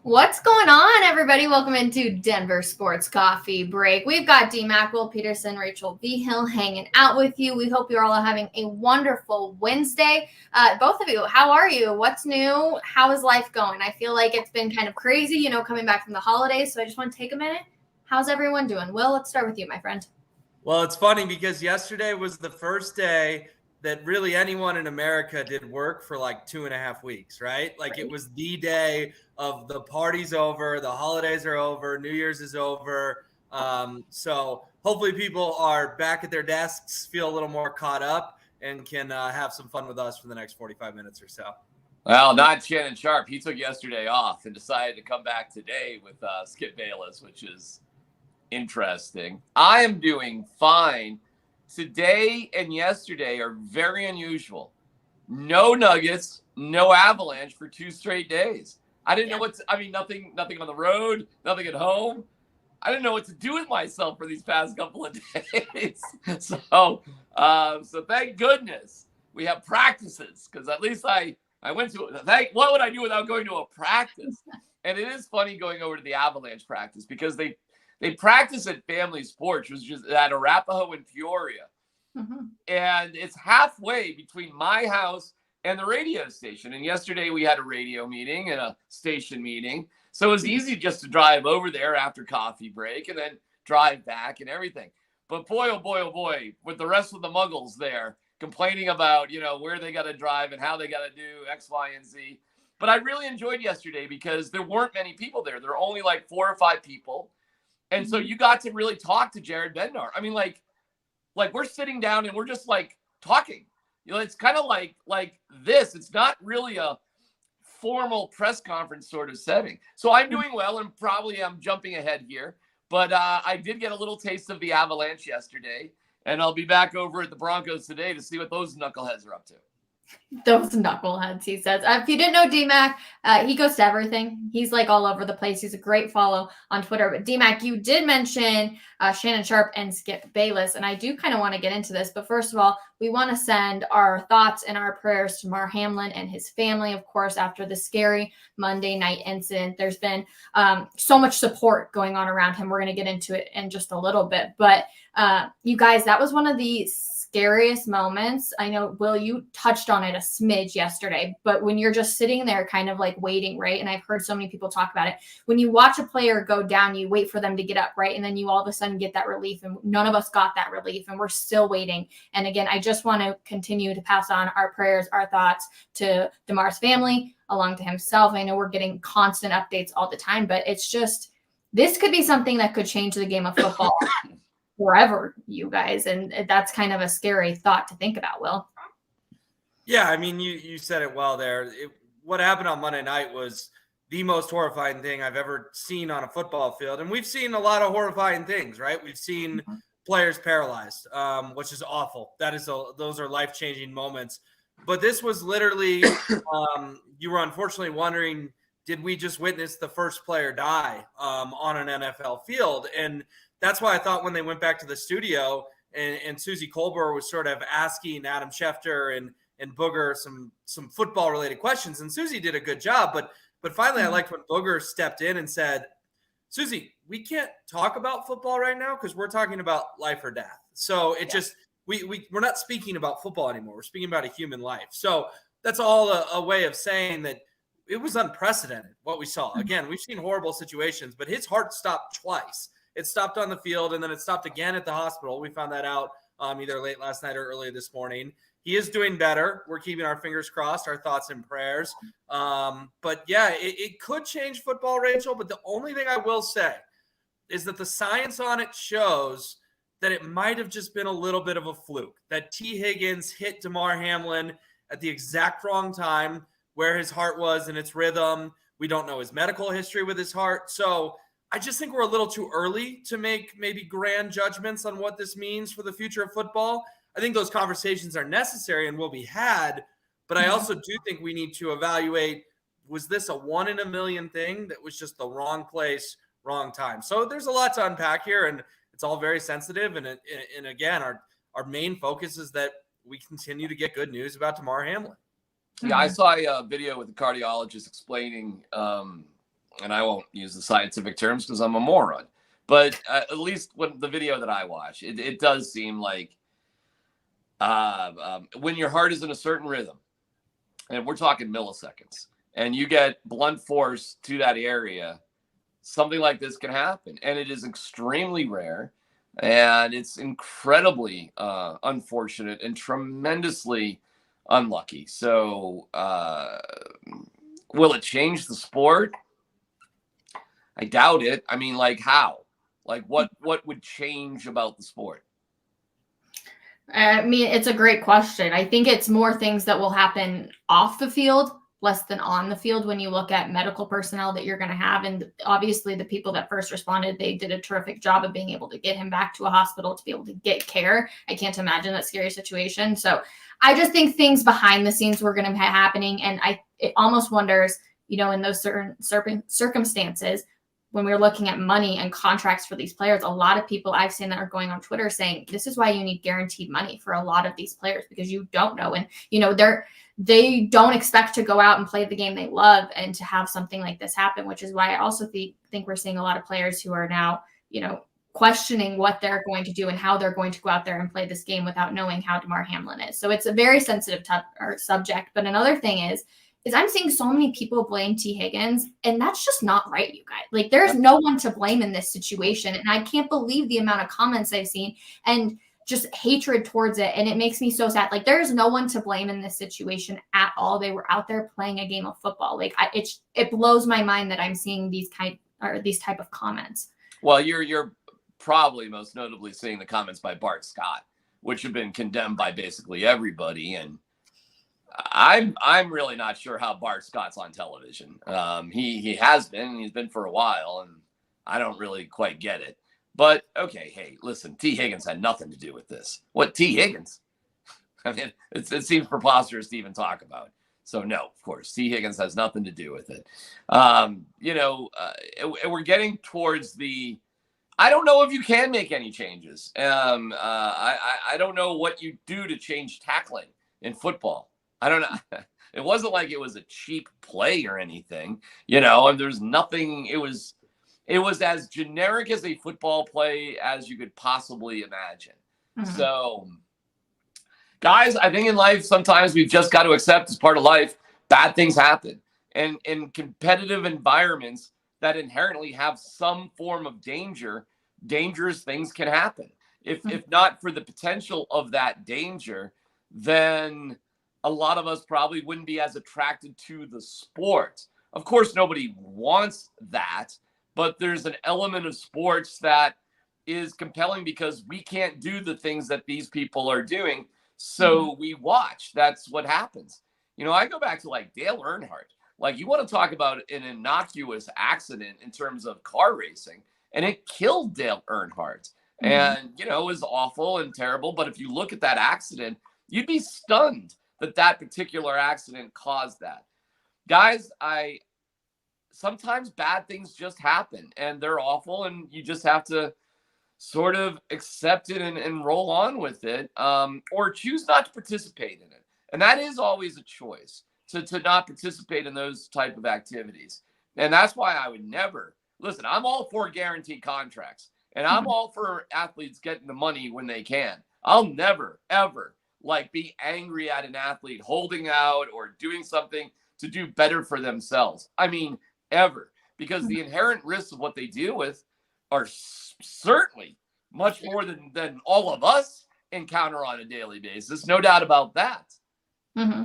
What's going on, everybody? Welcome into Denver Sports Coffee Break. We've got D-Mac, Will Peterson, Rachel V. Hill hanging out with you. We hope you're all having a wonderful Wednesday. Both of you, how are you? What's new? How is life going? I feel like it's been kind of crazy, coming back from the holidays. So I just want to take a minute. How's everyone doing? Will, let's start with you, my friend. Well, it's funny because yesterday was the first day that really anyone in America did work for like 2.5 weeks, right? Like it was the day of the party's over, the holidays are over, New Year's is over. So hopefully people are back at their desks, feel a little more caught up, and can have some fun with us for the next 45 minutes or so. Well, not Shannon Sharp. He took yesterday off and decided to come back today with Skip Bayless, which is interesting. I am doing fine. Today and yesterday are very unusual. No Nuggets, no Avalanche for 2 straight days. I didn't know nothing on the road, nothing at home. I didn't know what to do with myself for these past couple of days. So thank goodness we have practices, because at least I went to it. What would I do without going to a practice? And it is funny going over to the Avalanche practice because they practice at Family Sports, which is at Arapahoe in Peoria. Mm-hmm. And it's halfway between my house and the radio station. And yesterday we had a radio meeting and a station meeting. So it was easy just to drive over there after coffee break and then drive back and everything. But boy, oh boy, with the rest of the muggles there complaining about, where they got to drive and how they got to do X, Y, and Z. But I really enjoyed yesterday because there weren't many people there. There were only like 4 or 5 people. And so you got to really talk to Jared Bednar. I mean, like we're sitting down and we're just like talking. It's kind of like this. It's not really a formal press conference sort of setting. So I'm doing well, and probably I'm jumping ahead here. But I did get a little taste of the Avalanche yesterday, and I'll be back over at the Broncos today to see what those knuckleheads are up to. Those knuckleheads, he says. If you didn't know D-Mac, he goes to everything. He's like all over the place. He's a great follow on Twitter. But D-Mac, you did mention Shannon Sharp and Skip Bayless, and I do kind of want to get into this. But first of all, we want to send our thoughts and our prayers to Damar Hamlin and his family, of course, after the scary Monday night incident. There's been so much support going on around him. We're going to get into it in just a little bit. But you guys, that was one of the scariest moments. I know, Will, you touched on it a smidge yesterday, but when you're just sitting there kind of like waiting, right? And I've heard so many people talk about it. When you watch a player go down, you wait for them to get up, right? And then you all of a sudden get that relief, and none of us got that relief, and we're still waiting. And again, I just want to continue to pass on our prayers, our thoughts to Damar's family, along to himself. I know we're getting constant updates all the time, but it's just, this could be something that could change the game of football forever, you guys, and that's kind of a scary thought to think about, Will. Yeah, I mean, you said it well there. What happened on Monday night was the most horrifying thing I've ever seen on a football field, and we've seen a lot of horrifying things, right? We've seen players paralyzed, which is awful. Those are life-changing moments. But this was literally, you were unfortunately wondering, did we just witness the first player die on an NFL field? And that's why I thought when they went back to the studio and Susie Colbert was sort of asking Adam Schefter and Booger some football related questions, and Susie did a good job. But finally, I liked when Booger stepped in and said, "Susie, we can't talk about football right now because we're talking about life or death. So we're not speaking about football anymore. We're speaking about a human life." So that's all a way of saying that it was unprecedented what we saw. Again, we've seen horrible situations, but his heart stopped twice. It stopped on the field, and then it stopped again at the hospital. We found that out either late last night or early this morning. He is doing better. We're keeping our fingers crossed, our thoughts and prayers. But, yeah, it could change football, Rachel, but the only thing I will say is that the science on it shows that it might have just been a little bit of a fluke, that T. Higgins hit Damar Hamlin at the exact wrong time where his heart was in its rhythm. We don't know his medical history with his heart. So I just think we're a little too early to make maybe grand judgments on what this means for the future of football. I think those conversations are necessary and will be had, but I also do think we need to evaluate, was this a 1 in a million thing that was just the wrong place, wrong time? So there's a lot to unpack here, and it's all very sensitive. And again, our main focus is that we continue to get good news about Damar Hamlin. Yeah, I saw a video with the cardiologist explaining and I won't use the scientific terms because I'm a moron, but at least when the video that I watch, it does seem like when your heart is in a certain rhythm, and we're talking milliseconds, and you get blunt force to that area, something like this can happen. And it is extremely rare, and it's incredibly unfortunate and tremendously unlucky. So will it change the sport? I doubt it. I mean, like how? Like what would change about the sport? I mean, it's a great question. I think it's more things that will happen off the field, less than on the field when you look at medical personnel that you're going to have. And obviously the people that first responded, they did a terrific job of being able to get him back to a hospital to be able to get care. I can't imagine that scary situation. So I just think things behind the scenes were going to be happening. And it almost wonders, in those certain circumstances, when we're looking at money and contracts for these players, a lot of people I've seen that are going on Twitter saying this is why you need guaranteed money for a lot of these players, because you don't know. And, they don't expect to go out and play the game they love and to have something like this happen, which is why I also think we're seeing a lot of players who are now, questioning what they're going to do and how they're going to go out there and play this game without knowing how Damar Hamlin is. So it's a very sensitive subject. But another thing is I'm seeing so many people blame T. Higgins, and that's just not right, you guys. Like, there's no one to blame in this situation. And I can't believe the amount of comments I've seen and just hatred towards it. And it makes me so sad. Like, there's no one to blame in this situation at all. They were out there playing a game of football. Like, it blows my mind that I'm seeing these type of comments. Well, you're probably most notably seeing the comments by Bart Scott, which have been condemned by basically everybody. And I'm really not sure how Bart Scott's on television. He has been, he's been for a while, and I don't really quite get it. But okay, hey, listen, T. Higgins had nothing to do with this. What, T. Higgins? I mean, it seems preposterous to even talk about. So no, of course, T. Higgins has nothing to do with it. We're getting towards the. I don't know if you can make any changes. I don't know what you do to change tackling in football. I don't know. It wasn't like it was a cheap play or anything, and there's nothing. It was as generic as a football play as you could possibly imagine. Mm-hmm. So, guys, I think in life, sometimes we've just got to accept, as part of life, bad things happen. And in competitive environments that inherently have some form of danger, dangerous things can happen. If not for the potential of that danger, then a lot of us probably wouldn't be as attracted to the sport. Of course, nobody wants that, but there's an element of sports that is compelling because we can't do the things that these people are doing. So we watch. That's what happens. I go back to like Dale Earnhardt. Like, you want to talk about an innocuous accident in terms of car racing, and it killed Dale Earnhardt. And, it was awful and terrible. But if you look at that accident, you'd be stunned that particular accident caused that. Guys, sometimes bad things just happen, and they're awful, and you just have to sort of accept it and roll on with it, or choose not to participate in it. And that is always a choice, to not participate in those type of activities. And that's why I would never, listen, I'm all for guaranteed contracts, and I'm all for athletes getting the money when they can. I'll never, ever, be angry at an athlete holding out or doing something to do better for themselves. I mean, ever. Because the inherent risks of what they deal with are certainly much more than all of us encounter on a daily basis. No doubt about that. Mm-hmm.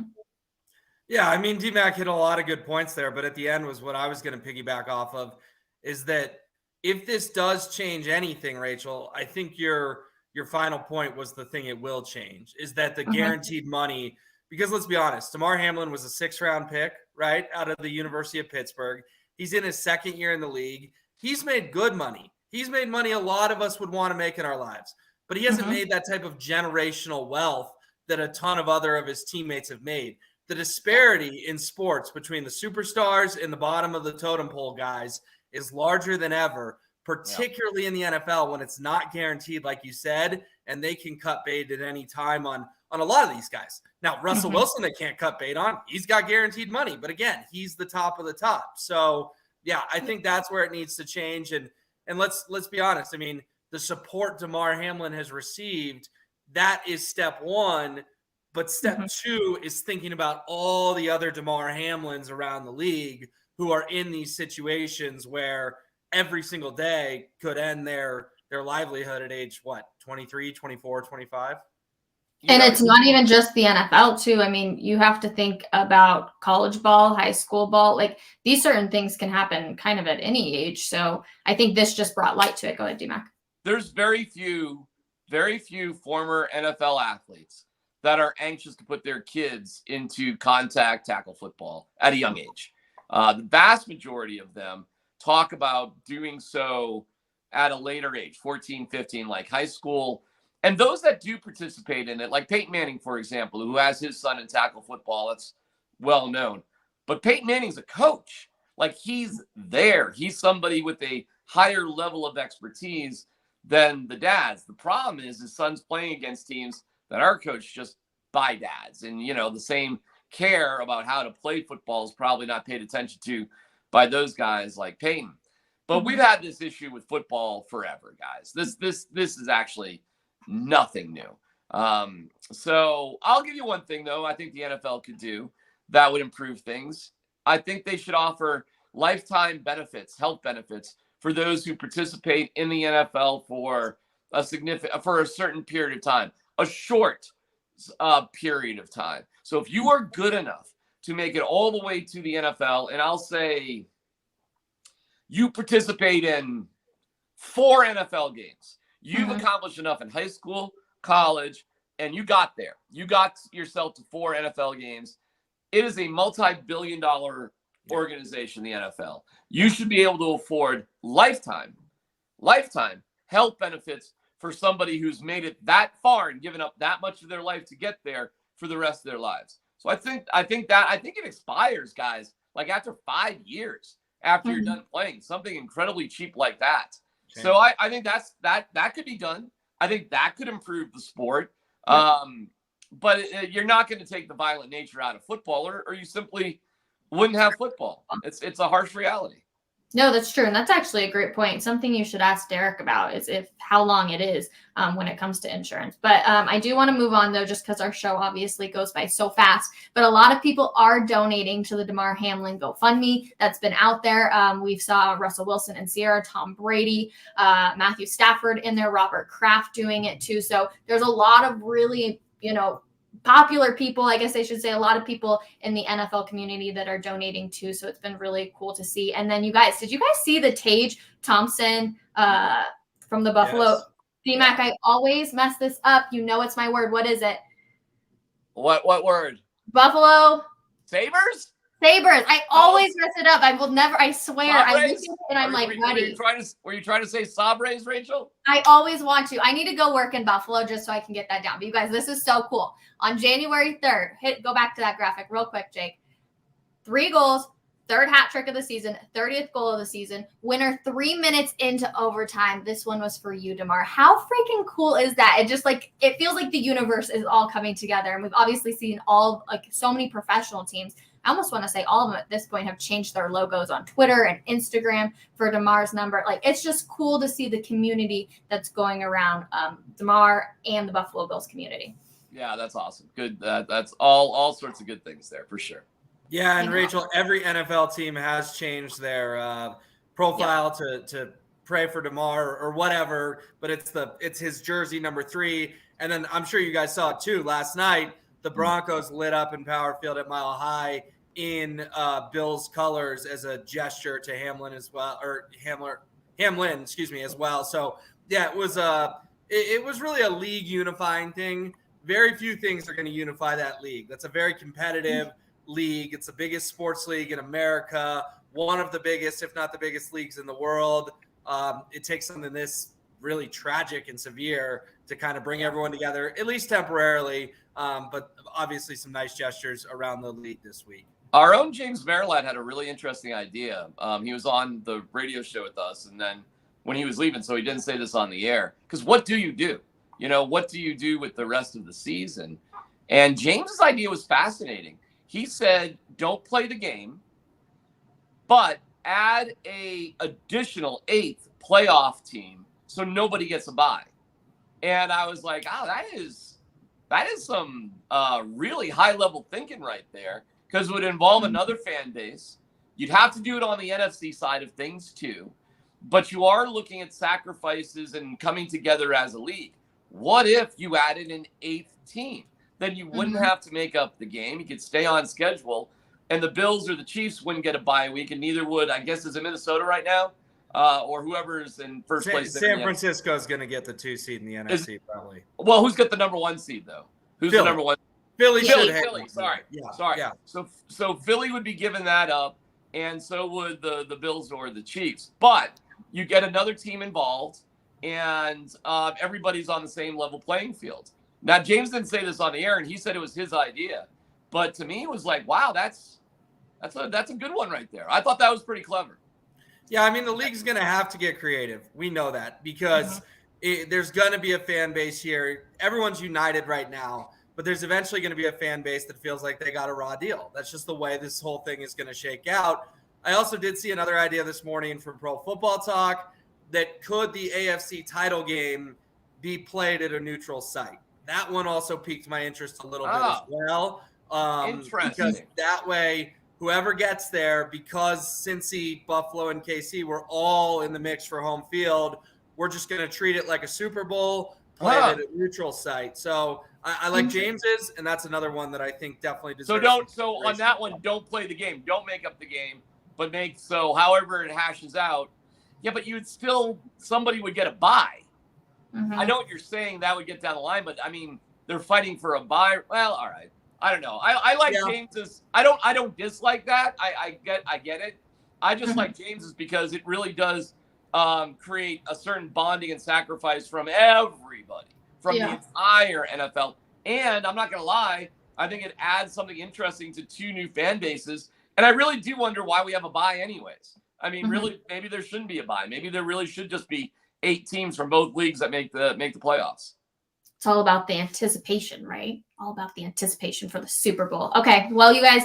Yeah, I mean, DMAC hit a lot of good points there, but at the end was what I was going to piggyback off of, is that if this does change anything, Rachel, I think your final point was the thing it will change, is that the guaranteed money, because let's be honest, Damar Hamlin was a 6th-round pick, right, out of the University of Pittsburgh. He's in his 2nd year in the league. He's made good money. He's made money a lot of us would want to make in our lives, but he hasn't made that type of generational wealth that a ton of other of his teammates have made. The disparity in sports between the superstars and the bottom of the totem pole guys is larger than ever, particularly in the NFL when it's not guaranteed, like you said, and they can cut bait at any time on a lot of these guys. Now, Russell Wilson, they can't cut bait on. He's got guaranteed money, but again, he's the top of the top. So, Yeah, I think that's where it needs to change. And let's be honest. I mean, the support Damar Hamlin has received, that is step one. But step two is thinking about all the other Damar Hamlins around the league who are in these situations where every single day could end their livelihood at age, 23, 24, 25? And it's not even just the NFL too. I mean, you have to think about college ball, high school ball. Like these certain things can happen kind of at any age. So I think this just brought light to it. Go ahead, DMAC. There's very few former NFL athletes that are anxious to put their kids into contact tackle football at a young age. The vast majority of them talk about doing so at a later age, 14, 15, like high school. And those that do participate in it, like Peyton Manning, for example, who has his son in tackle football, that's well known. But Peyton Manning's a coach. Like he's there. He's somebody with a higher level of expertise than the dads. The problem is his son's playing against teams that are coached just by dads. And, the same care about how to play football is probably not paid attention to by those guys like Peyton. But we've had this issue with football forever, guys. This is actually nothing new. So I'll give you one thing, though, I think the NFL could do that would improve things. I think they should offer lifetime benefits, health benefits for those who participate in the NFL for a certain period of time, a short period of time. So if you are good enough to make it all the way to the NFL, and I'll say you participate in 4 NFL games, you've accomplished enough in high school, college, and you got there. You got yourself to 4 NFL games. It is a multi-billion-dollar organization, the NFL. You should be able to afford lifetime health benefits for somebody who's made it that far and given up that much of their life to get there for the rest of their lives. So I think it expires, guys, like after 5 years after you're done playing, something incredibly cheap like that. So I think that could be done. I think that could improve the sport. But you're not going to take the violent nature out of football, or you simply wouldn't have football. It's a harsh reality. No, that's true. And that's actually a great point. Something you should ask Derek about is how long it is when it comes to insurance. But I do want to move on, though, just because our show obviously goes by so fast. But a lot of people are donating to the Damar Hamlin GoFundMe that's been out there. We saw Russell Wilson and Sierra, Tom Brady, Matthew Stafford in there, Robert Kraft doing it, too. So there's a lot of really, popular people, I guess I should say, a lot of people in the NFL community that are donating too. So it's been really cool to see. And then did you guys see the Tage Thompson from the Buffalo? Yes. DMAC, I always mess this up. It's my word. What is it? What word? Buffalo. Sabres? Sabres. I always mess it up. I will never, I swear. Sabres? I look at it and I'm ready. Were you trying to say Sabres, Rachel? I always want to. I need to go work in Buffalo just so I can get that down. But you guys, this is so cool. On January 3rd, go back to that graphic real quick, Jake. 3 goals, 3rd hat trick of the season, 30th goal of the season, winner 3 minutes into overtime. This one was for you, Damar. How freaking cool is that? It feels like the universe is all coming together. And we've obviously seen so many professional teams. I almost want to say all of them at this point have changed their logos on Twitter and Instagram for Damar's number. It's just cool to see the community that's going around Damar and the Buffalo Bills community. Yeah, that's awesome. Good. That's all sorts of good things there for sure. Yeah, and Rachel, every NFL team has changed their profile to pray for Damar or whatever, but it's his jersey number 3. And then I'm sure you guys saw it too last night. The Broncos lit up in Power Field at Mile High in Bills colors as a gesture to Hamlin as well, or Hamlin, as well. So yeah, it was really a league unifying thing. Very few things are going to unify that league. That's a very competitive league. It's the biggest sports league in America, one of the biggest, if not the biggest leagues in the world. It takes something this really tragic and severe to kind of bring everyone together, at least temporarily. But obviously some nice gestures around the league this week. Our own James Merlot had a really interesting idea. He was on the radio show with us, and then when he was leaving, so he didn't say this on the air, because what do you do? What do you do with the rest of the season? And James's idea was fascinating. He said, don't play the game, but add a additional 8th playoff team so nobody gets a bye. And I was like, oh, that is some really high-level thinking right there, because it would involve another fan base. You'd have to do it on the NFC side of things too, but you are looking at sacrifices and coming together as a league. What if you added an 8th team? Then you wouldn't have to make up the game. You could stay on schedule, and the Bills or the Chiefs wouldn't get a bye week, and neither would, I guess, is it Minnesota right now, or whoever's in first place. San Francisco is going to get the 2 seed in the NFC probably. Well, who's got the number 1 seed though? Who's Philly. the number 1? Philly. Sorry. Yeah. So Philly would be giving that up, and so would the Bills or the Chiefs. But you get another team involved, and everybody's on the same level playing field. Now, James didn't say this on the air, and he said it was his idea. But to me, it was like, wow, that's a good one right there. I thought that was pretty clever. Yeah, I mean, the league's going to have to get creative. We know that because there's going to be a fan base here. Everyone's united right now, but there's eventually going to be a fan base that feels like they got a raw deal. That's just the way this whole thing is going to shake out. I also did see another idea this morning from Pro Football Talk that could the AFC title game be played at a neutral site. That one also piqued my interest a little bit as well. Interesting. Because that way, whoever gets there, because Cincy, Buffalo, and KC were all in the mix for home field, we're just going to treat it like a Super Bowl, play it at a neutral site. So I like James's, and that's another one that I think definitely deserves. So on that one, don't play the game. Don't make up the game, but however it hashes out. Yeah, but somebody would get a bye. I know what you're saying, that would get down the line, but I mean, they're fighting for a bye. Well, all right. I don't know. I like James's. I don't dislike that. I get it. I just like James's because it really does create a certain bonding and sacrifice from everybody, from the entire NFL. And I'm not going to lie, I think it adds something interesting to 2 new fan bases. And I really do wonder why we have a bye anyways. I mean, really, maybe there shouldn't be a bye. Maybe there really should just be 8 teams from both leagues that make the playoffs. It's all about the anticipation, right? All about the anticipation for the Super Bowl. Okay, well, you guys,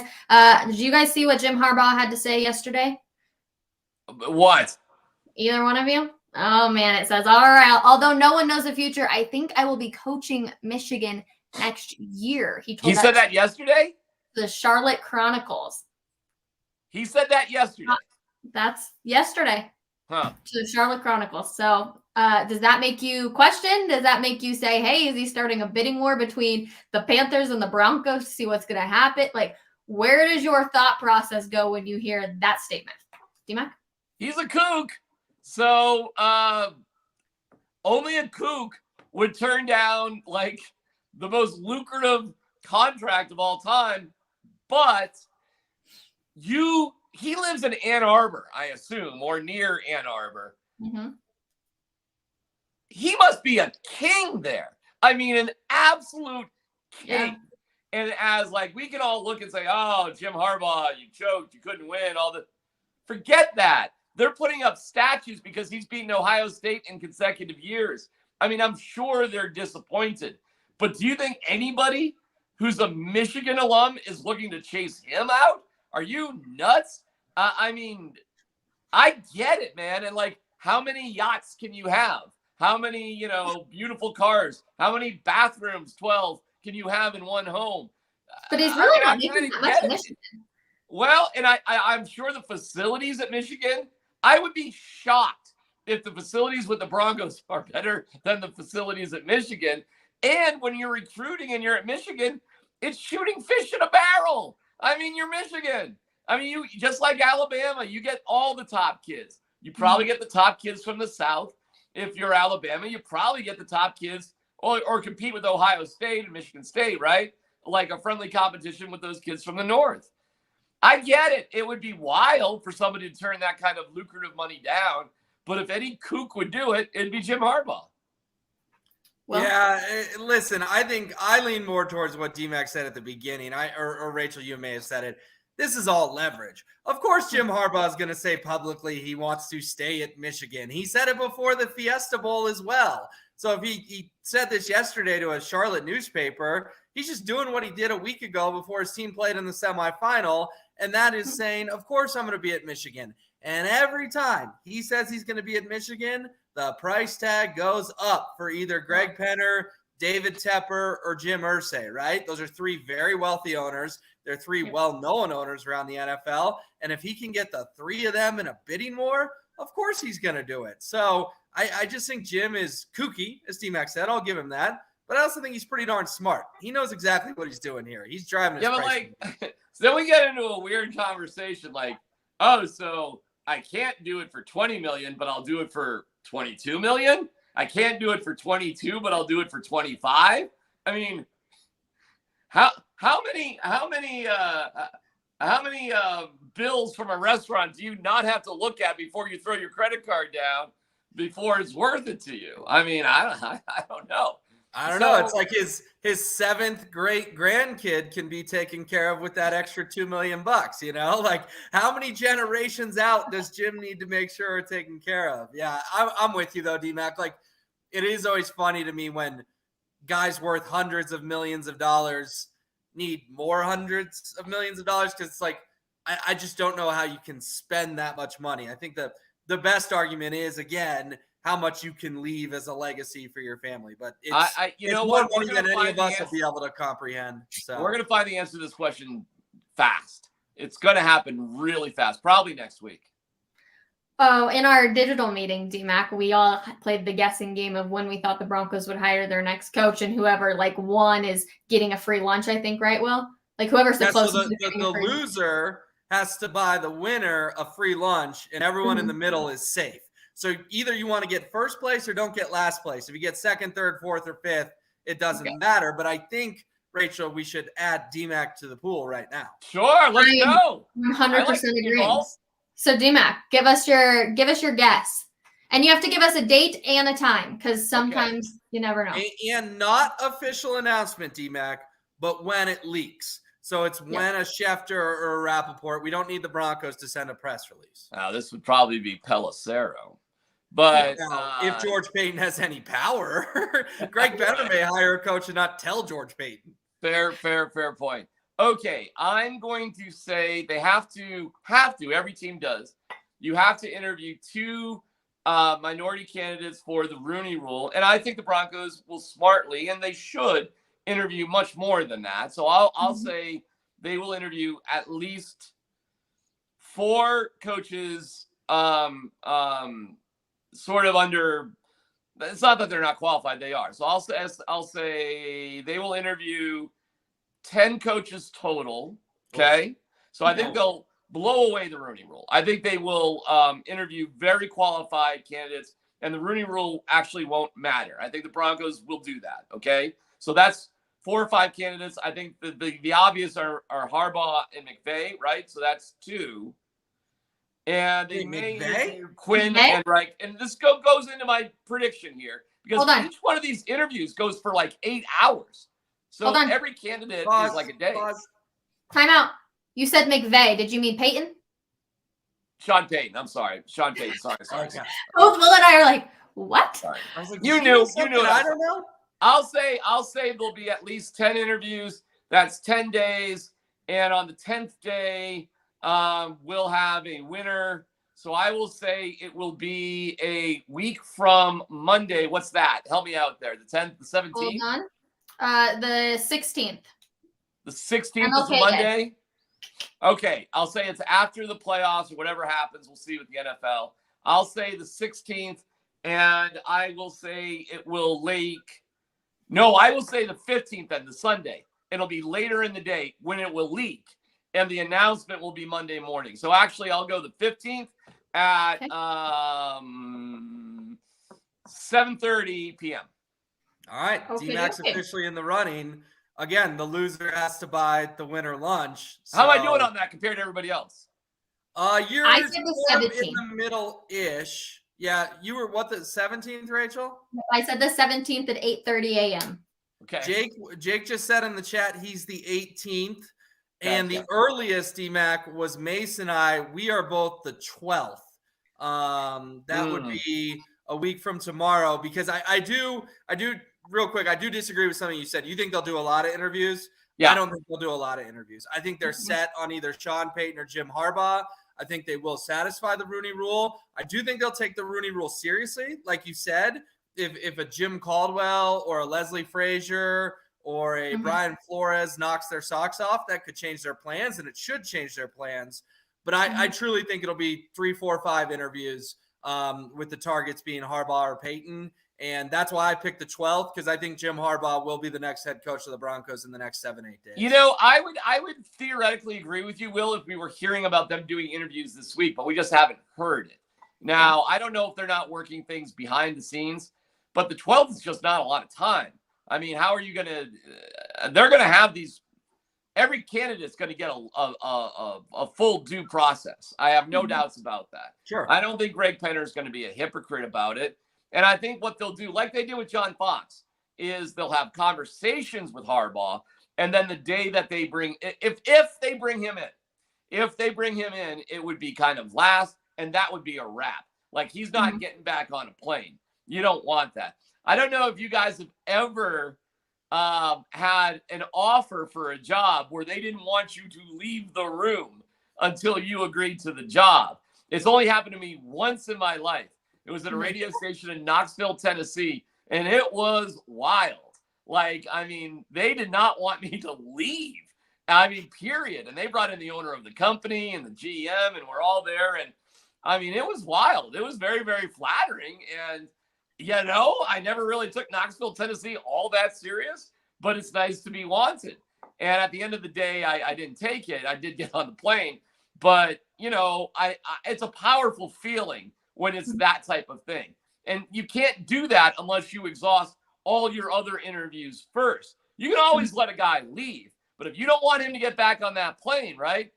did you guys see what Jim Harbaugh had to say yesterday? What? Either one of you? Oh, man, it says, all right, although no one knows the future, I think I will be coaching Michigan next year. He said that yesterday? The Charlotte Chronicles. He said that yesterday. That's yesterday. Huh. To the Charlotte Chronicles. So does that make you question? Does that make you say, hey, is he starting a bidding war between the Panthers and the Broncos to see what's going to happen? Like, where does your thought process go when you hear that statement? D-Mac? He's a kook. So only a kook would turn down like the most lucrative contract of all time. But he lives in Ann Arbor, I assume, or near Ann Arbor. He must be a king there. I mean, an absolute king. Yeah. And as like, we can all look and say, oh, Jim Harbaugh, you choked, you couldn't win, forget that. They're putting up statues because he's beaten Ohio State in consecutive years. I mean, I'm sure they're disappointed. But do you think anybody who's a Michigan alum is looking to chase him out? Are you nuts? I mean, I get it, man. And like, how many yachts can you have? How many, beautiful cars? How many bathrooms, 12, can you have in one home? But he's really not making that much Michigan. Well, and I'm sure the facilities at Michigan, I would be shocked if the facilities with the Broncos are better than the facilities at Michigan. And when you're recruiting and you're at Michigan, it's shooting fish in a barrel. I mean, you're Michigan. I mean, you just like Alabama, you get all the top kids. You probably get the top kids from the South. If you're Alabama, you probably get the top kids or compete with Ohio State and Michigan State, right? Like a friendly competition with those kids from the North. I get it. It would be wild for somebody to turn that kind of lucrative money down. But if any kook would do it, it'd be Jim Harbaugh. Well, yeah, listen, I think I lean more towards what D-Mac said at the beginning. Or Rachel, you may have said it. This is all leverage. Of course, Jim Harbaugh is going to say publicly he wants to stay at Michigan. He said it before the Fiesta Bowl as well. So if he said this yesterday to a Charlotte newspaper, he's just doing what he did a week ago before his team played in the semifinal. and that is saying, of course I'm going to be at Michigan. And every time he says he's going to be at Michigan, the price tag goes up for either Greg Penner, David Tepper, or Jim Irsay, right? Those are three very wealthy owners. They're three well-known owners around the NFL. And if he can get the three of them in a bidding war, of course he's going to do it. So I just think Jim is kooky, as D-Mac said. I'll give him that. But I also think he's pretty darn smart. He knows exactly what he's doing here. He's driving his price. But so then we get into a weird conversation like, oh, so I can't do it for 20 million, but I'll do it for 22 million. I can't do it for 22, but I'll do it for 25. I mean, how many bills from a restaurant do you not have to look at before you throw your credit card down before it's worth it to you? I mean, I don't know. I don't know. It's like his seventh great grandkid can be taken care of with that extra $2 million, you know? Like, how many generations out does Jim need to make sure are taken care of? Yeah, I'm with you though, D-Mac. Like, it is always funny to me when guys worth hundreds of millions of dollars need more hundreds of millions of dollars, because it's like, I just don't know how you can spend that much money. I think the best argument is, again, how much you can leave as a legacy for your family. But it's more money than any of us will be able to comprehend. So we're going to find the answer to this question fast. It's going to happen really fast, probably next week. Oh, in our digital meeting, D-Mac, we all played the guessing game of when we thought the Broncos would hire their next coach, and whoever won is getting a free lunch, I think, right, Will? Like whoever's the closest. So the loser has to buy the winner a free lunch, and everyone in the middle is safe. So either you want to get first place or don't get last place. If you get second, third, fourth, or fifth, it doesn't matter. But I think, Rachel, we should add D-Mac to the pool right now. Sure, let's go. 100% agree. So D-Mac, give us your guess. And you have to give us a date and a time, because sometimes you never know. And not official announcement, D-Mac, but when it leaks. So it's when a Schefter or a Rappaport. We don't need the Broncos to send a press release. This would probably be Pelissero. But if George Payton has any power, Greg Penner may hire a coach and not tell George Payton. Fair point. Okay, I'm going to say they have to, every team does. You have to interview two minority candidates for the Rooney Rule. And I think the Broncos will smartly, and they should, interview much more than that. So I'll say they will interview at least 4 coaches sort of under, it's not that they're not qualified, they are. So I'll say they will interview 10 coaches total. Okay. So I think they'll blow away the Rooney Rule. I think they will interview very qualified candidates, and the Rooney Rule actually won't matter. I think the Broncos will do that. Okay. So that's 4 or 5 candidates. I think the obvious are Harbaugh and McVay, right? So that's 2. And they may interview Quinn and Reich. And this goes into my prediction here, because each one of these interviews goes for like 8 hours. So every candidate is like a day. Time out. You said McVay. Did you mean Peyton? Sean Payton. I'm sorry. Sean Payton. Sorry. Both Will and I are like, what? Sorry. I was like, you knew. I don't know. I'll say there'll be at least 10 interviews. That's 10 days. And on the 10th day, we'll have a winner. So I will say it will be a week from Monday. What's that? Help me out there. The 10th, the 17th? Hold on. The 16th. The 16th is Monday? Okay. I'll say it's after the playoffs or whatever happens. We'll see with the NFL. I'll say the 16th, and I will say it will leak. No, I will say the 15th and the Sunday. It'll be later in the day when it will leak, and the announcement will be Monday morning. So actually, I'll go the 15th at 7:30 p.m. All right. D-Mac's officially in the running. Again, the loser has to buy the winner lunch. So, how am I doing on that compared to everybody else? You're I said the 17th. In the middle-ish. Yeah, you were the 17th, Rachel? I said the 17th at 8:30 a.m. Okay. Jake just said in the chat he's the 18th. And the earliest, D-Mac, was Mace and I. We are both the 12th. That would be a week from tomorrow, because I do real quick. I do disagree with something you said. You think they'll do a lot of interviews? I don't think they'll do a lot of interviews. I think they're set on either Sean Payton or Jim Harbaugh. I think they will satisfy the Rooney Rule. I do think they'll take the Rooney Rule seriously. Like you said, if a Jim Caldwell or a Leslie Frazier or a Brian Flores knocks their socks off, that could change their plans, and it should change their plans. But I truly think it'll be 3, 4, 5 interviews with the targets being Harbaugh or Payton. And that's why I picked the 12th, because I think Jim Harbaugh will be the next head coach of the Broncos in the next 7, 8 days. You know, I would theoretically agree with you, Will, if we were hearing about them doing interviews this week, but we just haven't heard it. Now, I don't know if they're not working things behind the scenes, but the 12th is just not a lot of time. I mean, how are you going to they're going to have these – every candidate's going to get a full due process. I have no doubts about that. Sure. I don't think Greg Penner is going to be a hypocrite about it. And I think what they'll do, like they did with John Fox, is they'll have conversations with Harbaugh, and then the day that they bring, if they bring him in, it would be kind of last, and that would be a wrap. Like, he's not getting back on a plane. You don't want that. I don't know if you guys have ever had an offer for a job where they didn't want you to leave the room until you agreed to the job. It's only happened to me once in my life. It was at a radio station in Knoxville, Tennessee, and it was wild. Like, I mean, they did not want me to leave. I mean, period. And they brought in the owner of the company and the GM, and we're all there. And, I mean, it was wild. It was very, very flattering. And, you know, I never really took Knoxville, Tennessee all that serious, but it's nice to be wanted. And at the end of the day, I didn't take it. I did get on the plane. But, you know, it's a powerful feeling when it's that type of thing. And you can't do that unless you exhaust all your other interviews first. You can always let a guy leave, but if you don't want him to get back on that plane, right,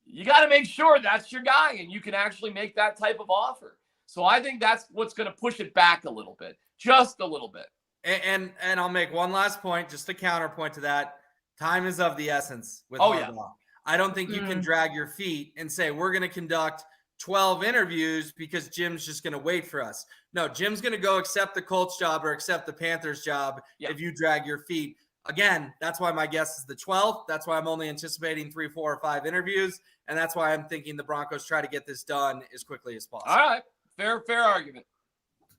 you got to make sure that's your guy and you can actually make that type of offer. So I think that's what's going to push it back a little bit, just a little bit. And I'll make one last point, just a counterpoint to that. Time is of the essence with Harbaugh. Yeah. I don't think you can drag your feet and say, we're going to conduct 12 interviews because Jim's just going to wait for us. No, Jim's going to go accept the Colts job or accept the Panthers job if you drag your feet. Again, that's why my guess is the 12th. That's why I'm only anticipating 3, 4, or 5 interviews. And that's why I'm thinking the Broncos try to get this done as quickly as possible. All right. Fair argument.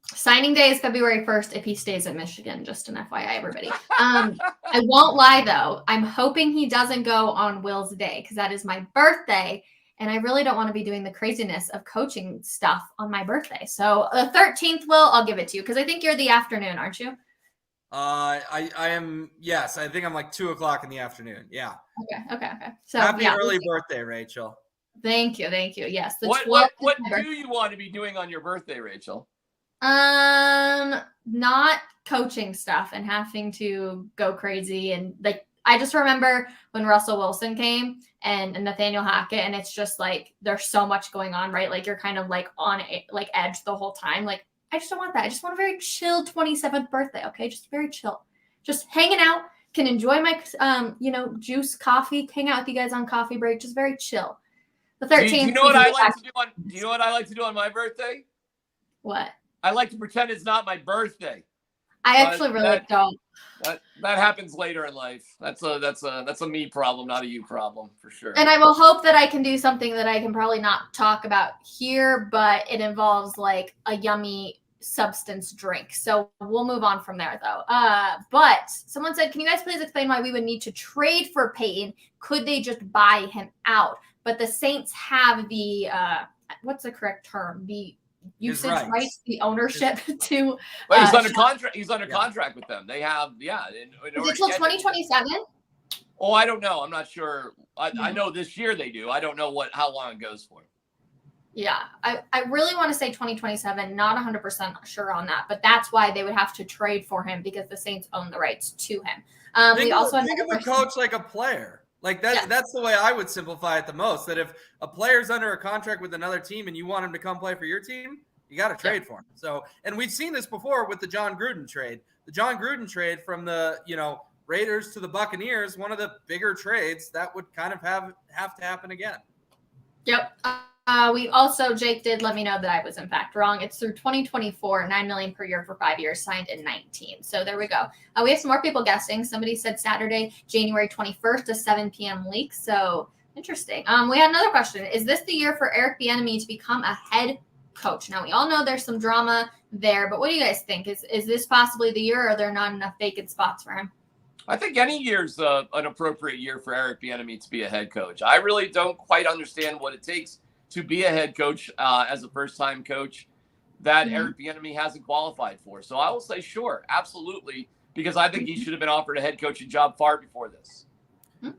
Signing day is February 1st if he stays at Michigan, just an FYI, everybody. I won't lie, though. I'm hoping he doesn't go on Will's day because that is my birthday. And I really don't want to be doing the craziness of coaching stuff on my birthday. So the 13th, Will, I'll give it to you because I think you're the afternoon, aren't you? I am. Yes, I think I'm like 2:00 in the afternoon. Yeah. Okay. So happy early birthday, Rachel. Thank you. Yes. What do you want to be doing on your birthday, Rachel? Not coaching stuff and having to go crazy and like. I just remember when Russell Wilson came and Nathaniel Hackett, and it's just like there's so much going on, right? Like you're kind of like on like edge the whole time. Like I just don't want that. I just want a very chill 27th birthday. Okay, just very chill, just hanging out. Can enjoy my juice, coffee, hang out with you guys on coffee break. Just very chill. The 13th. Do you know what I like to do on? Do you know what I like to do on my birthday? What? I like to pretend it's not my birthday. I actually really don't. That happens later in life. That's a me problem, not a you problem, for sure. And I will hope that I can do something that I can probably not talk about here, but it involves like a yummy substance drink. So we'll move on from there, though. But someone said, can you guys please explain why we would need to trade for Payton? Could they just buy him out? But the Saints have the what's the correct term? The usage rights, the ownership to. Well, he's under contract. He's under contract with them. They have, is it till 2027? Oh, I don't know. I'm not sure. I know this year they do. I don't know how long it goes for. Yeah, I really want to say 2027. Not 100% sure on that, but that's why they would have to trade for him because the Saints own the rights to him. Think of a coach like a player. Like that. Yeah. That's the way I would simplify it the most. That if a player's under a contract with another team and you want him to come play for your team, you got to trade for him. So, and we've seen this before with the John Gruden trade. The John Gruden trade from the Raiders to the Buccaneers, one of the bigger trades that would kind of have to happen again. Yep. We also, Jake did let me know that I was in fact wrong. It's through 2024, $9 million per year for 5 years, signed in 19. So there we go. We have some more people guessing. Somebody said Saturday, January 21st, a 7 p.m. leak. So interesting. We had another question. Is this the year for Eric Bieniemy to become a head coach? Now, we all know there's some drama there, but what do you guys think? Is this possibly the year, or are there not enough vacant spots for him? I think any year's an appropriate year for Eric Bieniemy to be a head coach. I really don't quite understand what it takes to be a head coach as a first-time coach that Eric Bieniemy hasn't qualified for. So I will say, sure, absolutely, because I think he should have been offered a head coaching job far before this.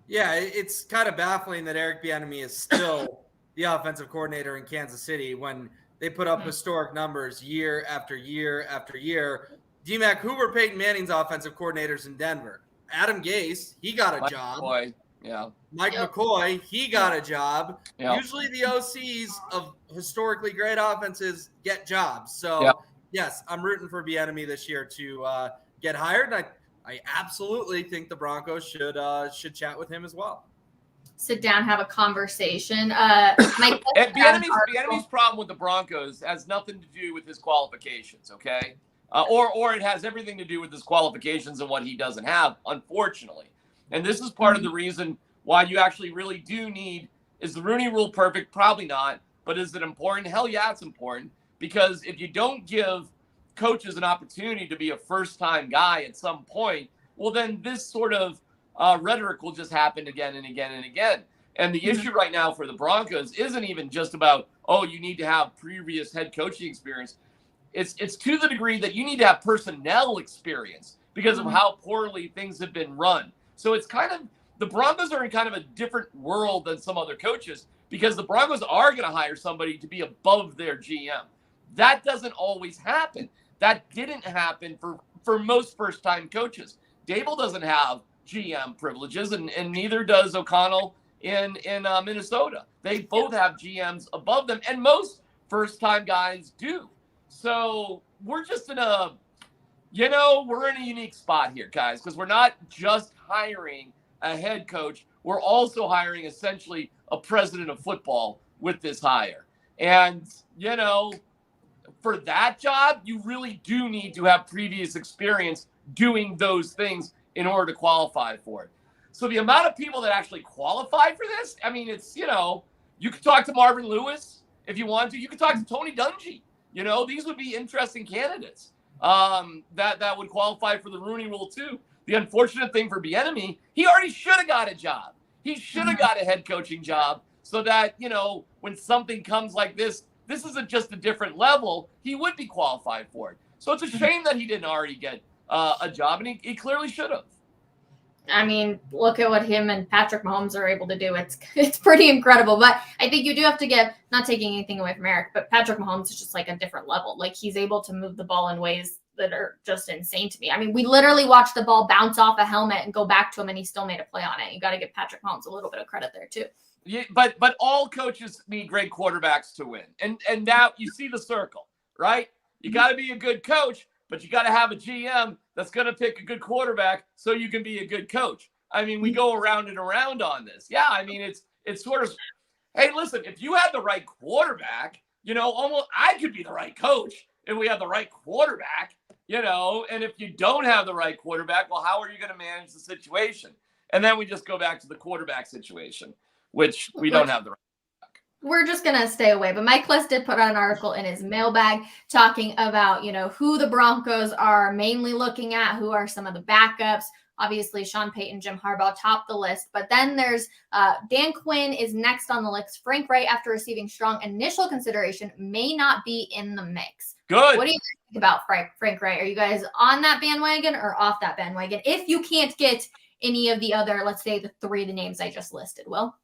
Yeah, it's kind of baffling that Eric Bieniemy is still the offensive coordinator in Kansas City when they put up historic numbers year after year after year. DMAC, who were Peyton Manning's offensive coordinators in Denver? Adam Gase, he got a job. McCoy, yeah. Mike McCoy, he got a job. Yep. Usually the OCs of historically great offenses get jobs. So, yes, I'm rooting for Bieniemy this year to get hired. And I absolutely think the Broncos should chat with him as well. Sit down, have a conversation. Bieniemy's problem with the Broncos has nothing to do with his qualifications, okay? Or it has everything to do with his qualifications and what he doesn't have, unfortunately. And this is part of the reason why you actually really do need, is the Rooney Rule perfect? Probably not. But is it important? Hell yeah, it's important. Because if you don't give coaches an opportunity to be a first-time guy at some point, well, then this sort of rhetoric will just happen again and again and again. And the issue right now for the Broncos isn't even just about, oh, you need to have previous head coaching experience. It's to the degree that you need to have personnel experience because of how poorly things have been run. So it's kind of, the Broncos are in kind of a different world than some other coaches because the Broncos are going to hire somebody to be above their GM. That doesn't always happen. That didn't happen for most first-time coaches. Dable doesn't have GM privileges, and neither does O'Connell in Minnesota. They both have GMs above them, and most first-time guys do. So we're just we're in a unique spot here, guys, because we're not just hiring a head coach. We're also hiring essentially a president of football with this hire. And, for that job, you really do need to have previous experience doing those things in order to qualify for it. So the amount of people that actually qualify for this, I mean, it's, you could talk to Marvin Lewis if you want to. You could talk to Tony Dungy. These would be interesting candidates that would qualify for the Rooney Rule too. The unfortunate thing for Bieniemy, he already should have got a job. He should have got a head coaching job so that, when something comes like this isn't just a different level, he would be qualified for it. So it's a shame that he didn't already get a job, and he clearly should have. I mean, look at what him and Patrick Mahomes are able to do. It's pretty incredible. But I think you do have to get, not taking anything away from Eric, but Patrick Mahomes is just like a different level. Like, he's able to move the ball in ways that are just insane to me. I mean, we literally watched the ball bounce off a helmet and go back to him, and he still made a play on it. You got to give Patrick Mahomes a little bit of credit there too. Yeah, but all coaches need great quarterbacks to win. And now you see the circle, right? You got to be a good coach, but you got to have a GM that's going to pick a good quarterback so you can be a good coach. I mean, we go around and around on this. Yeah, I mean, it's sort of, hey, listen, if you had the right quarterback, almost I could be the right coach if we have the right quarterback, and if you don't have the right quarterback, well, how are you going to manage the situation? And then we just go back to the quarterback situation, which we don't have the right. We're just going to stay away. But Mike Liss did put out an article in his mailbag talking about, who the Broncos are mainly looking at, who are some of the backups. Obviously, Sean Payton, Jim Harbaugh top the list. But then there's Dan Quinn is next on the list. Frank Wright, after receiving strong initial consideration, may not be in the mix. Good. What do you think about Frank Wright? Are you guys on that bandwagon or off that bandwagon? If you can't get any of the other, let's say the three names I just listed, Will?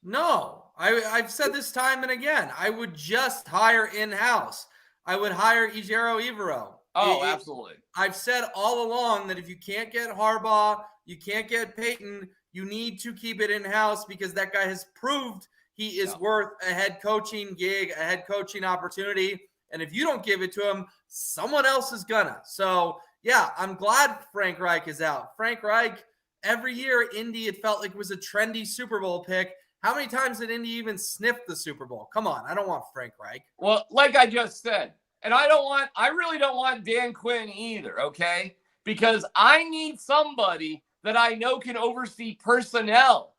No, I've said this time and again. I would just hire in-house. I would hire Ejiro Evero. Oh, absolutely. I've said all along that if you can't get Harbaugh, you can't get Peyton, you need to keep it in-house because that guy has proved he is worth a head coaching gig, a head coaching opportunity. And if you don't give it to him, someone else is gonna. So, yeah, I'm glad Frank Reich is out. Frank Reich, every year, Indy, it felt like it was a trendy Super Bowl pick. How many times did Indy even sniff the Super Bowl? Come on, I don't want Frank Reich. Well, like I just said, and I really don't want Dan Quinn either, okay? Because I need somebody that I know can oversee personnel.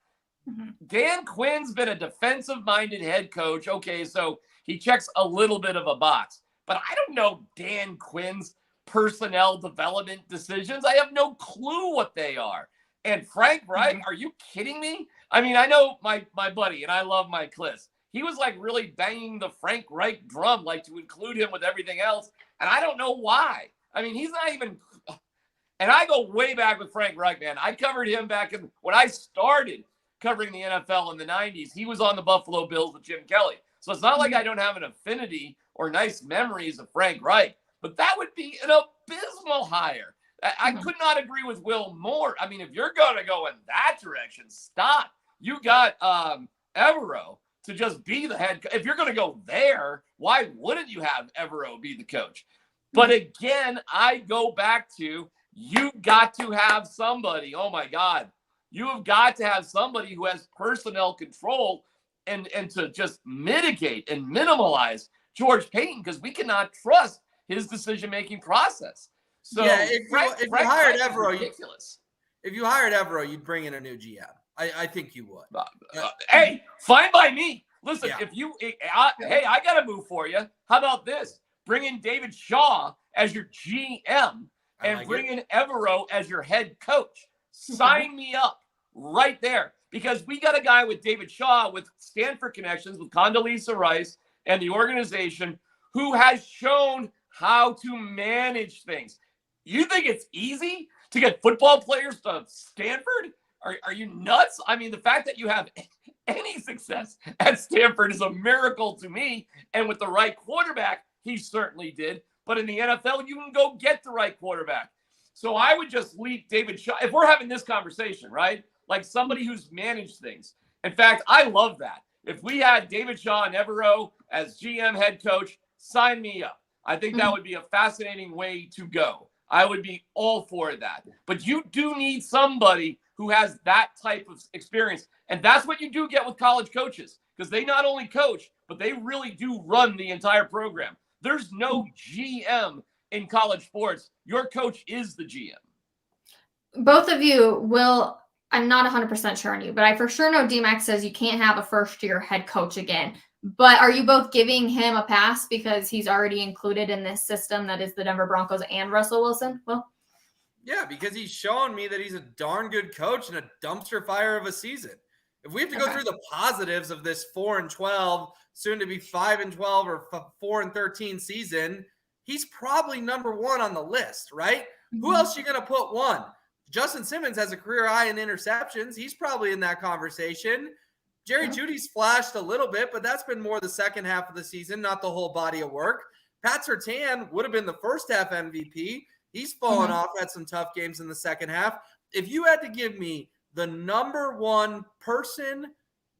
Dan Quinn's been a defensive-minded head coach. Okay, so he checks a little bit of a box. But I don't know Dan Quinn's personnel development decisions. I have no clue what they are. And Frank Reich, are you kidding me? I mean, I know my buddy, and I love Mike Kliss. He was like really banging the Frank Reich drum, like to include him with everything else. And I don't know why. I mean, he's not even. And I go way back with Frank Reich, man. I covered him back when I started covering the NFL in the 90s. He was on the Buffalo Bills with Jim Kelly. So it's not like I don't have an affinity or nice memories of Frank Reich. But that would be an abysmal hire. I could not agree with Will more. I mean, if you're going to go in that direction, stop. You got Evero to just be the head. If you're going to go there, why wouldn't you have Evero be the coach? But again, I go back to you got to have somebody. Oh, my God. You have got to have somebody who has personnel control and to just mitigate and minimalize George Payton because we cannot trust his decision-making process. So yeah, if you hired Evero, ridiculous. If you hired Evero, you'd bring in a new GM. I think you would. Hey, fine by me. Listen, yeah. I got a move for you. How about this? Bring in David Shaw as your GM and bring in Evero as your head coach. Sign me up right there because we got a guy with David Shaw with Stanford connections with Condoleezza Rice and the organization who has shown how to manage things. You think it's easy to get football players to Stanford? Are you nuts? I mean, the fact that you have any success at Stanford is a miracle to me. And with the right quarterback, he certainly did. But in the NFL, you can go get the right quarterback. So I would just leave David Shaw. If we're having this conversation, right? Like somebody who's managed things. In fact, I love that. If we had David Shaw and Evero as GM head coach, sign me up. I think that would be a fascinating way to go. I would be all for that. But you do need somebody who has that type of experience. And that's what you do get with college coaches because they not only coach, but they really do run the entire program. There's no GM in college sports. Your coach is the GM. Both of you will, I'm not 100% sure on you, but I for sure know DMAC says you can't have a first-year head coach again. But are you both giving him a pass because he's already included in this system that is the Denver Broncos and Russell Wilson? Well, yeah, because he's showing me that he's a darn good coach and a dumpster fire of a season. If we have to go through the positives of this 4-12, soon to be 5-12 or 4-13 season, he's probably number one on the list, right? Who else are you going to put one? Justin Simmons has a career high in interceptions. He's probably in that conversation. Jerry Jeudy's flashed a little bit, but that's been more the second half of the season, not the whole body of work. Pat Surtain would have been the first half MVP. He's fallen off, had some tough games in the second half. If you had to give me the number one person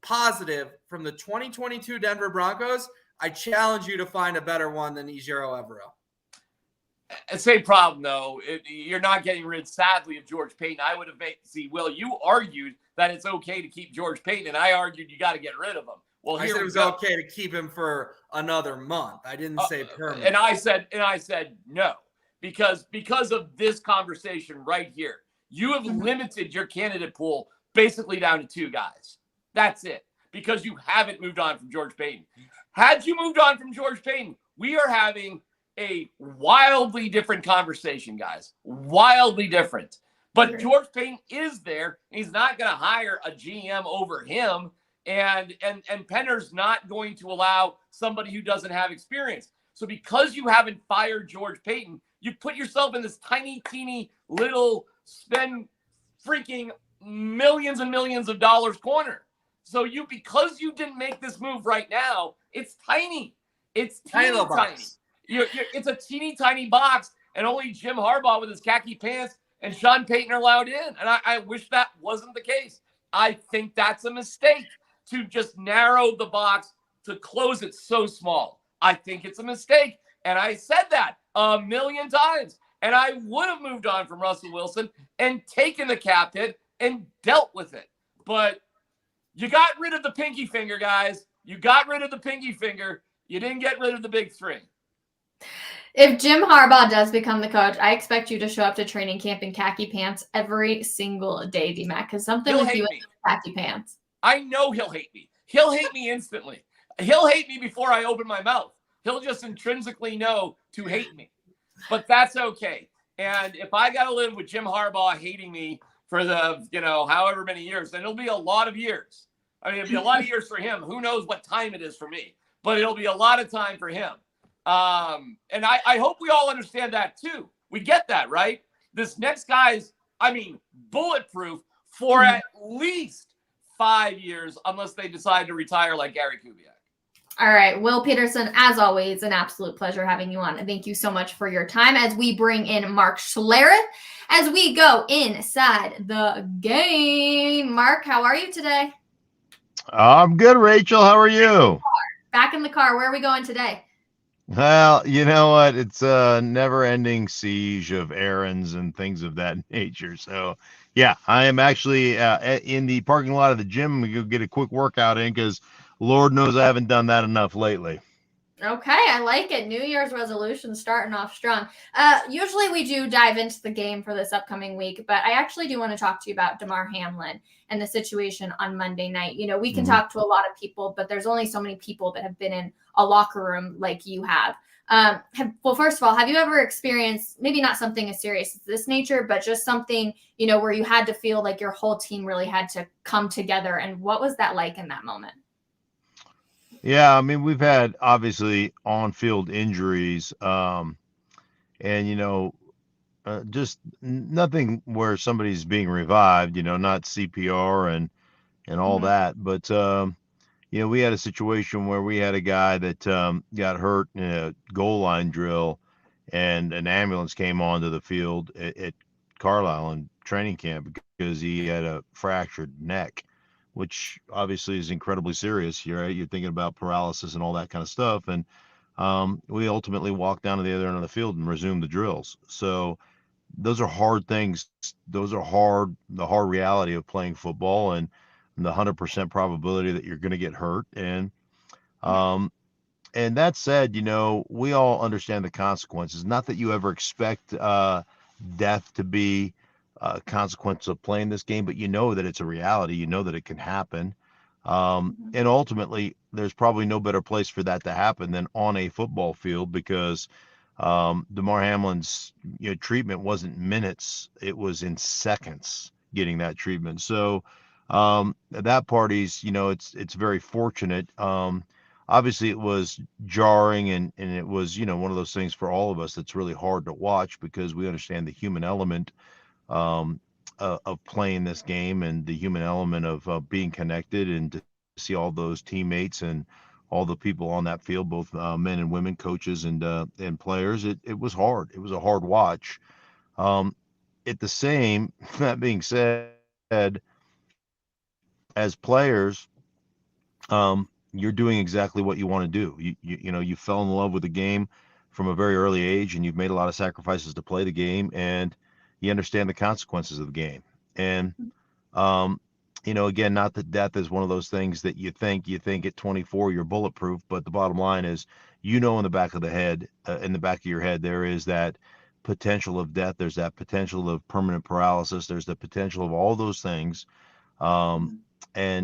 positive from the 2022 Denver Broncos, I challenge you to find a better one than Ejiro Evero. Same problem, though. You're not getting rid, sadly, of George Payton. I would have Will, you argued that it's okay to keep George Payton, and I argued you got to get rid of him. Well, I said it was okay to keep him for another month. I didn't say permanent. And I said no, because of this conversation right here. You have limited your candidate pool basically down to two guys. That's it, because you haven't moved on from George Payton. Had you moved on from George Payton, we are having a wildly different conversation, guys. Wildly different. But George Payton is there. He's not going to hire a GM over him. And Penner's not going to allow somebody who doesn't have experience. So because you haven't fired George Payton, you put yourself in this tiny, teeny little spend freaking millions and millions of dollars corner. So because you didn't make this move right now, it's tiny. It's teeny tiny. It's a teeny tiny box, and only Jim Harbaugh with his khaki pants and Sean Payton are allowed in. And I wish that wasn't the case. I think that's a mistake to just narrow the box to close it so small. I think it's a mistake. And I said that a million times. And I would have moved on from Russell Wilson and taken the cap hit and dealt with it. But You got rid of the pinky finger, guys. You got rid of the pinky finger. You didn't get rid of the big three. If Jim Harbaugh does become the coach, I expect you to show up to training camp in khaki pants every single day, D-Mac, because something He'll with you hate in me. khaki pants. I know he'll hate me. He'll hate me instantly. He'll hate me before I open my mouth. He'll just intrinsically know to hate me. But that's okay. And if I got to live with Jim Harbaugh hating me for the, however many years, then it'll be a lot of years. I mean, it'll be a lot of years for him. Who knows what time it is for me, but it'll be a lot of time for him. And I hope we all understand that too. We get that, right? This next guy's, bulletproof for at least 5 years, unless they decide to retire like Gary Kubiak. All right, Will Peterson, as always, an absolute pleasure having you on. And thank you so much for your time as we bring in Mark Schlereth as we go inside the game. Mark, how are you today? I'm good, Rachel. How are you? Back in the car. Where are we going today? Well, you know what? It's a never-ending siege of errands and things of that nature. So, yeah, I am actually in the parking lot of the gym. We go get a quick workout in because Lord knows I haven't done that enough lately. Okay, I like it. New Year's resolution starting off strong. Usually we do dive into the game for this upcoming week, but I actually do want to talk to you about Damar Hamlin and the situation on Monday night. We can talk to a lot of people, but there's only so many people that have been in a locker room like you have. Well, first of all, have you ever experienced maybe not something as serious as this nature, but just something, where you had to feel like your whole team really had to come together? And what was that like in that moment? Yeah, I mean, we've had obviously on-field injuries, and just nothing where somebody's being revived, not CPR and all that. But we had a situation where we had a guy that got hurt in a goal line drill, and an ambulance came onto the field at Carlisle in training camp because he had a fractured neck, which obviously is incredibly serious. You're thinking about paralysis and all that kind of stuff. And we ultimately walked down to the other end of the field and resumed the drills. So those are hard things. Those are the hard reality of playing football and the 100% probability that you're going to get hurt. And that said, we all understand the consequences. Not that you ever expect death to be consequence of playing this game, but that it's a reality, that it can happen. And ultimately there's probably no better place for that to happen than on a football field, because Damar Hamlin's treatment wasn't minutes, it was in seconds getting that treatment. So that party's, it's very fortunate. Obviously it was jarring, and it was, one of those things for all of us that's really hard to watch, because we understand the human element of playing this game, and the human element of being connected, and to see all those teammates and all the people on that field, both men and women, coaches and players. It was hard. It was a hard watch. That being said, as players, you're doing exactly what you want to do. You fell in love with the game from a very early age, and you've made a lot of sacrifices to play the game, and you understand the consequences of the game. And again, not that death is one of those things that you think at 24 you're bulletproof, but the bottom line is, in the back of your head, there is that potential of death. There's that potential of permanent paralysis. There's the potential of all those things. And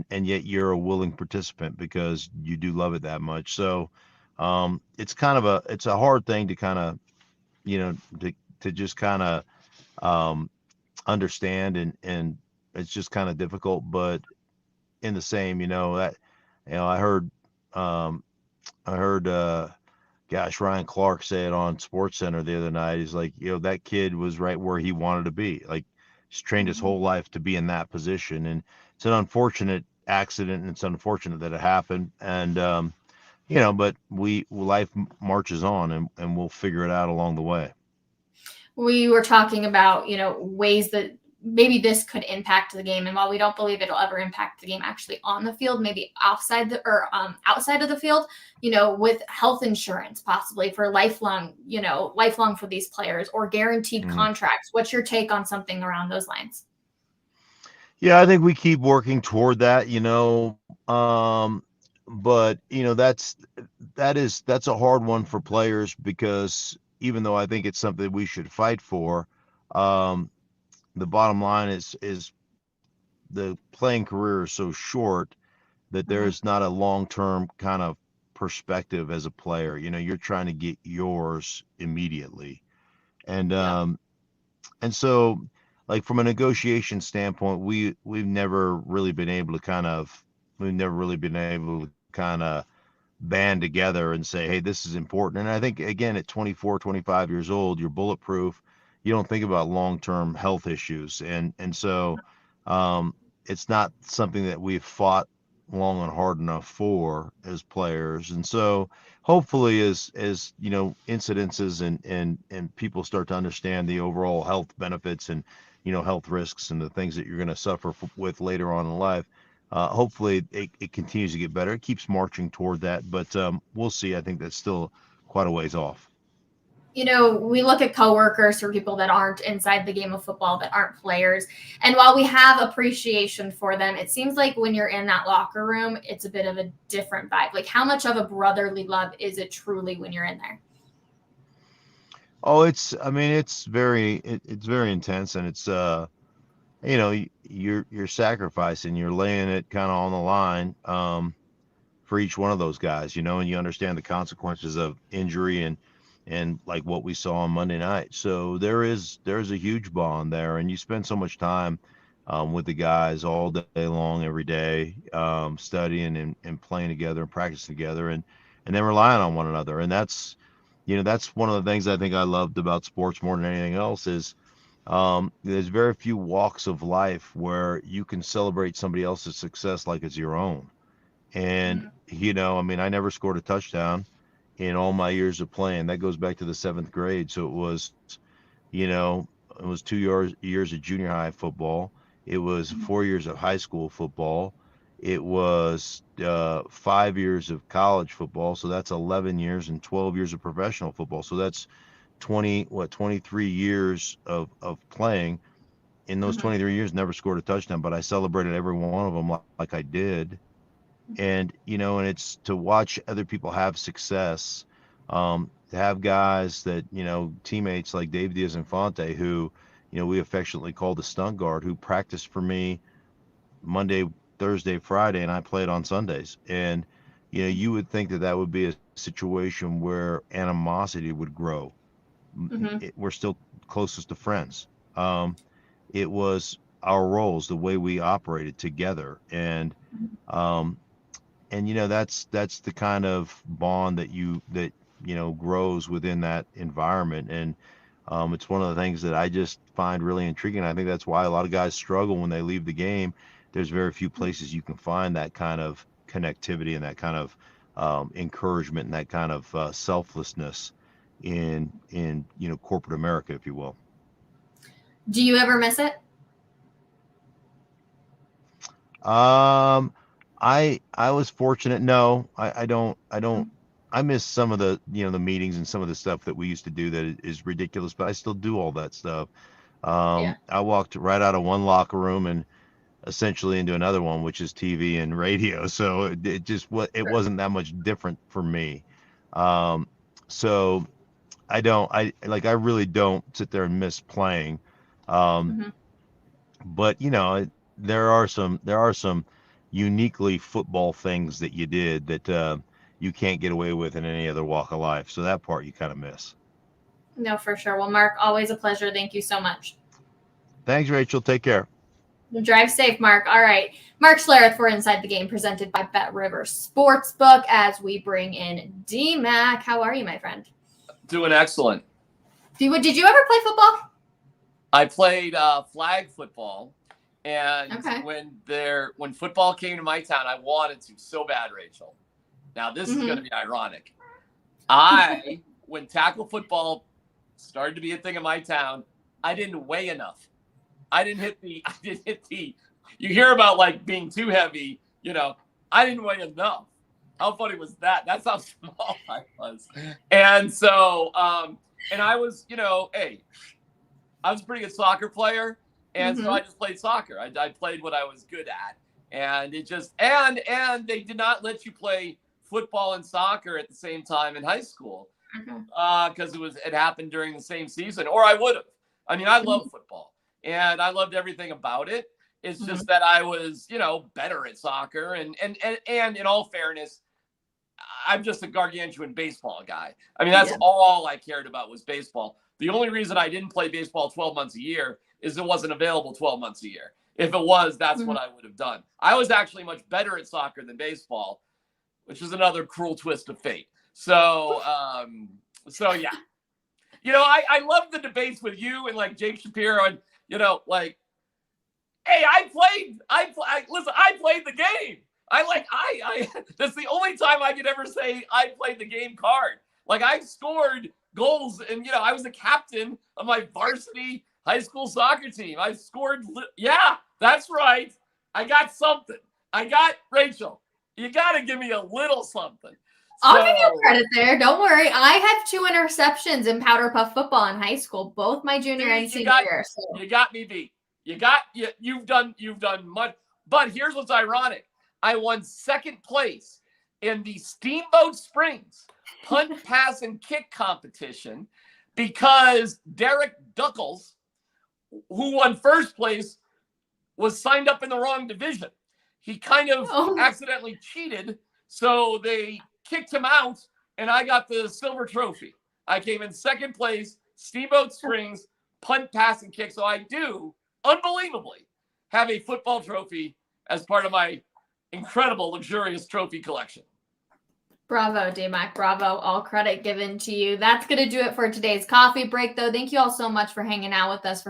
yet you're a willing participant because you do love it that much. So it's a hard thing to kind of, to just kind of understand, and it's just kind of difficult. But in the same, I heard Ryan Clark say it on SportsCenter the other night. He's like, that kid was right where he wanted to be. Like, he's trained his whole life to be in that position. And it's an unfortunate accident, and it's unfortunate that it happened. And but life marches on, and we'll figure it out along the way. We were talking about, ways that maybe this could impact the game. And while we don't believe it'll ever impact the game actually on the field, maybe outside of the field, with health insurance possibly for lifelong for these players, or guaranteed contracts. What's your take on something around those lines? Yeah, I think we keep working toward that, but that's a hard one for players because even though I think it's something we should fight for, um, the bottom line is the playing career is so short that Mhm. there's not a long-term kind of perspective as a player. You're trying to get yours immediately. And Yeah. and so like from a negotiation standpoint, we've never really been able to kind of band together and say, hey, this is important. And I think again at 24, 25 years old, you're bulletproof. You don't think about long-term health issues. And so it's not something that we've fought long and hard enough for as players. And so hopefully as incidences and people start to understand the overall health benefits and health risks and the things that you're going to suffer with later on in life, hopefully it continues to get better. It keeps marching toward that, but we'll see. I think that's still quite a ways off. We look at coworkers or people that aren't inside the game of football, that aren't players. And while we have appreciation for them, it seems like when you're in that locker room, it's a bit of a different vibe. Like, how much of a brotherly love is it truly when you're in there? Oh, I mean, it's very intense, and it's you're sacrificing, you're laying it kind of on the line for each one of those guys, and you understand the consequences of injury and like what we saw on Monday night. So there's a huge bond there, and you spend so much time with the guys all day long, every day, studying and playing together and practicing together, and then relying on one another. And that's one of the things I think I loved about sports more than anything else is there's very few walks of life where you can celebrate somebody else's success like it's your own. And, Mhm. I mean, I never scored a touchdown in all my years of playing. That goes back to the seventh grade. So you know, it was 2 years of junior high football. It was 4 years of high school football. It was 5 years of college football. So that's 11 years and 12 years of professional football. So that's 23 years of playing. In those Mhm. 23 years, never scored a touchdown, but I celebrated every one of them like I did. And it's to watch other people have success, to have guys that, teammates like Dave Diaz-Infante, who, we affectionately call the stunt guard, who practiced for me Monday, Thursday, Friday, and I played on Sundays. And, you would think that that would be a situation where animosity would grow. Mhm. We're still closest to friends. It was our roles, the way we operated together. And that's the kind of bond that grows within that environment. And it's one of the things that I just find really intriguing. I think that's why a lot of guys struggle when they leave the game. There's very few places you can find that kind of connectivity and that kind of encouragement and that kind of selflessness in corporate America, if you will. Do you ever miss it? Um, I was fortunate. No, I don't. I miss some of the meetings and some of the stuff that we used to do that is ridiculous, but I still do all that stuff. Yeah. I walked right out of one locker room and essentially into another one, which is TV and radio. So it Sure. wasn't that much different for me. Um, so I really don't sit there and miss playing. Um, Mhm. but there are some uniquely football things that you did that you can't get away with in any other walk of life. So that part you kind of miss. No, for sure. Well, Mark, always a pleasure. Thank you so much. Thanks, Rachel. Take care. Drive safe, Mark. All right. Mark Schlereth for Inside the Game, presented by Bet River Sportsbook, as we bring in D-Mac. How are you, my friend? Doing excellent. Did you ever play football? I played flag football, and Okay. when football came to my town, I wanted to so bad, Rachel. Now this is going to be ironic. When tackle football started to be a thing in my town, I didn't weigh enough. I didn't hit the. You hear about like being too heavy, I didn't weigh enough. How funny was that? That's how small I was. And so, and I was, hey, I was a pretty good soccer player, And so I just played soccer. I played what I was good at. And it just, and they did not let you play football and soccer at the same time in high school because it happened during the same season, or I would have. I mean, I love football and I loved everything about it. It's just that I was, better at soccer. And in all fairness, I'm just a gargantuan baseball guy. I mean, that's all I cared about was baseball. The only reason I didn't play baseball 12 months a year is it wasn't available 12 months a year. If it was, that's what I would have done. I was actually much better at soccer than baseball, which is another cruel twist of fate. So yeah. I love the debates with you and like Jake Shapiro and, hey, I played the game. That's the only time I could ever say I played the game card. Like I scored goals and, I was the captain of my varsity high school soccer team. I scored. Yeah, that's right. I got something. Rachel, you got to give me a little something. I'll give you credit there. Don't worry. I have 2 interceptions in Powder Puff football in high school, both my junior and senior year. So. You got me beat. You've done much. But here's what's ironic. I won 2nd place in the Steamboat Springs punt, pass, and kick competition because Derek Duckles, who won 1st place, was signed up in the wrong division. He kind of accidentally cheated, so they kicked him out, and I got the silver trophy. I came in 2nd place, Steamboat Springs, punt, pass, and kick. So I do, unbelievably, have a football trophy as part of my incredible, luxurious trophy collection. Bravo, DMAC. Bravo. All credit given to you. That's going to do it for today's coffee break, though. Thank you all so much for hanging out with us,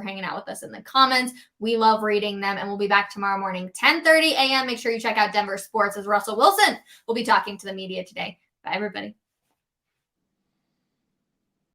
in the comments. We love reading them, and we'll be back tomorrow morning, 10:30 a.m. Make sure you check out Denver Sports as Russell Wilson will be talking to the media today. Bye, everybody.